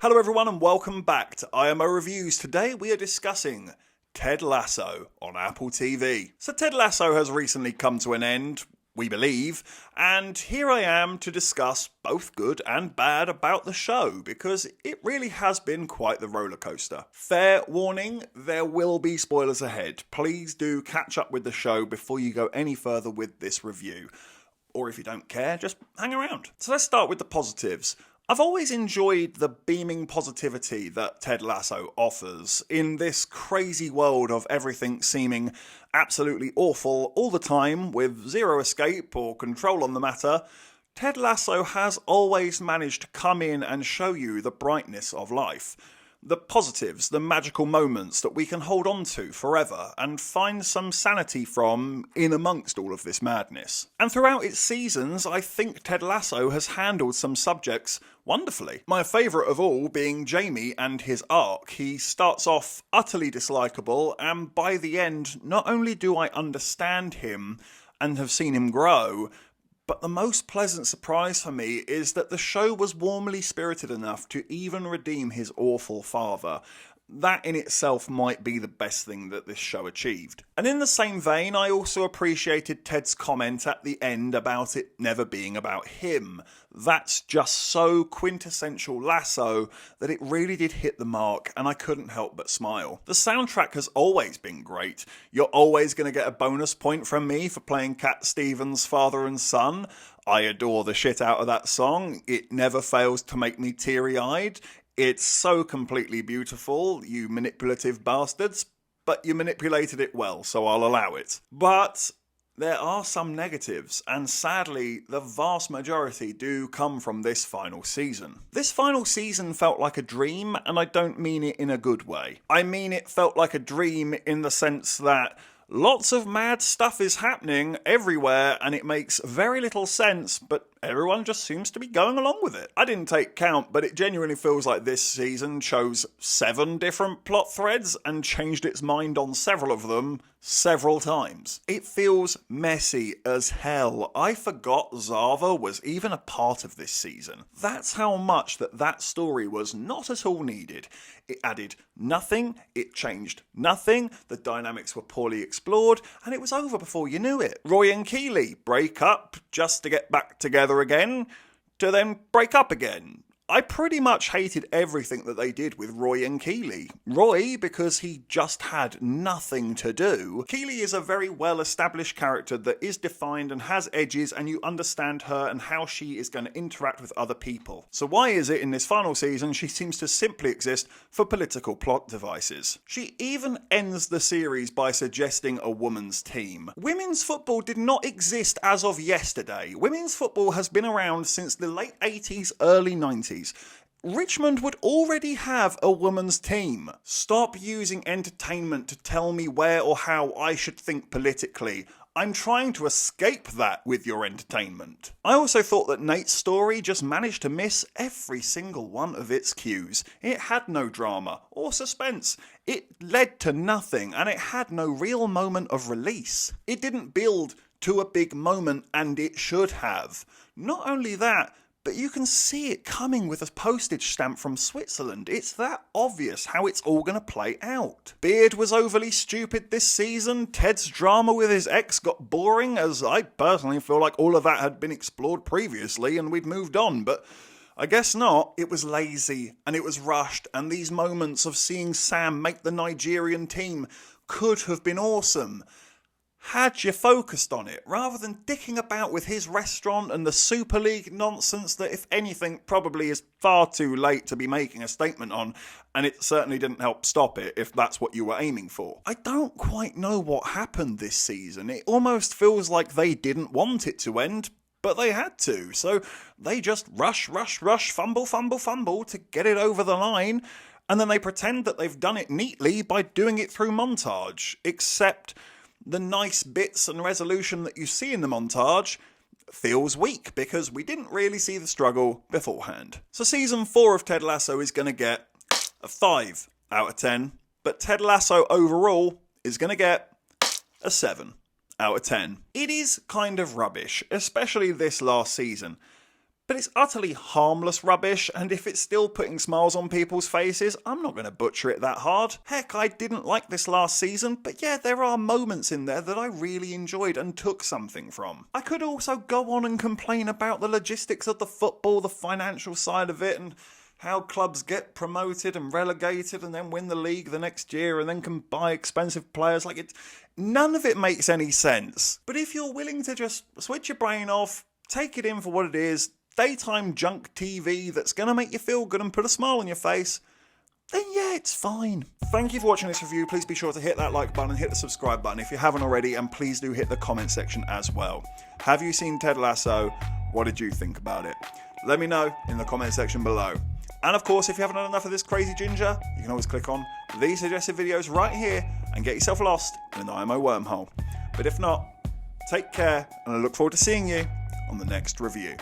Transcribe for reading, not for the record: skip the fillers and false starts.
Hello everyone and welcome back to IMO Reviews. Today we are discussing Ted Lasso on Apple TV. So Ted Lasso has recently come to an end, we believe, and here I am to discuss both good and bad about the show, because it really has been quite the roller coaster. Fair warning, there will be spoilers ahead. Please do catch up with the show before you go any further with this review. Or if you don't care, just hang around. So let's start with the positives. I've always enjoyed the beaming positivity that Ted Lasso offers in this crazy world of everything seeming absolutely awful all the time with zero escape or control on the matter. Ted Lasso has always managed to come in and show you the brightness of life. The positives, the magical moments that we can hold on to forever and find some sanity from in amongst all of this madness. And throughout its seasons, I think Ted Lasso has handled some subjects wonderfully. My favourite of all being Jamie and his arc. He starts off utterly dislikable, and by the end, not only do I understand him and have seen him grow, but the most pleasant surprise for me is that the show was warmly spirited enough to even redeem his awful father. That in itself might be the best thing that this show achieved. And in the same vein, I also appreciated Ted's comment at the end about it never being about him. That's just so quintessential Lasso that it really did hit the mark, and I couldn't help but smile. The soundtrack has always been great. You're always going to get a bonus point from me for playing Cat Stevens' father and son. I adore the shit out of that song. It never fails to make me teary-eyed. It's so completely beautiful, you manipulative bastards, but you manipulated it well, so I'll allow it. But there are some negatives, and sadly, the vast majority do come from this final season. This final season felt like a dream, and I don't mean it in a good way. I mean it felt like a dream in the sense that lots of mad stuff is happening everywhere, and it makes very little sense, but everyone just seems to be going along with it. I didn't take count, but it genuinely feels like this season chose 7 different plot threads and changed its mind on several of them several times. It feels messy as hell. I forgot Zava was even a part of this season. That's how much that story was not at all needed. It added nothing, it changed nothing, the dynamics were poorly explored, and it was over before you knew it. Roy and Keeley break up just to get back together again, to then break up again. I pretty much hated everything that they did with Roy and Keeley. Roy, because he just had nothing to do. Keeley is a very well-established character that is defined and has edges, and you understand her and how she is going to interact with other people. So why is it in this final season she seems to simply exist for political plot devices? She even ends the series by suggesting a women's team. Women's football did not exist as of yesterday. Women's football has been around since the late 80s, early 90s. Richmond would already have a women's team. Stop using entertainment to tell me where or how I should think politically. I'm trying to escape that with your entertainment. I also thought that Nate's story just managed to miss every single one of its cues. It had no drama or suspense. It led to nothing, and it had no real moment of release. It didn't build to a big moment, and it should have. Not only that, but you can see it coming with a postage stamp from Switzerland. It's that obvious how it's all going to play out. Beard was overly stupid this season. Ted's drama with his ex got boring, as I personally feel like all of that had been explored previously and we'd moved on, but I guess not. It was lazy and it was rushed, and these moments of seeing Sam make the Nigerian team could have been awesome had you focused on it, rather than dicking about with his restaurant and the Super League nonsense that, if anything, probably is far too late to be making a statement on, and it certainly didn't help stop it if that's what you were aiming for. I don't quite know what happened this season. It almost feels like they didn't want it to end, but they had to, so they just rush, fumble to get it over the line, and then they pretend that they've done it neatly by doing it through montage, except the nice bits and resolution that you see in the montage feels weak because we didn't really see the struggle beforehand. So season 4 of Ted Lasso is going to get a 5 out of 10, but Ted Lasso overall is going to get a 7 out of 10. It is kind of rubbish, especially this last season, But it's utterly harmless rubbish, and if it's still putting smiles on people's faces, I'm not going to butcher it that hard. Heck, I didn't like this last season, but yeah, there are moments in there that I really enjoyed and took something from. I could also go on and complain about the logistics of the football, the financial side of it, and how clubs get promoted and relegated and then win the league the next year and then can buy expensive players. None of it makes any sense. But if you're willing to just switch your brain off, take it in for what it is, daytime junk TV that's going to make you feel good and put a smile on your face, then yeah, it's fine. Thank you for watching this review. Please be sure to hit that like button and hit the subscribe button if you haven't already, and please do hit the comment section as well. Have you seen Ted Lasso? What did you think about it? Let me know in the comment section below. And of course, if you haven't had enough of this crazy ginger, you can always click on these suggested videos right here and get yourself lost in the IMO wormhole. But if not, take care, and I look forward to seeing you on the next review.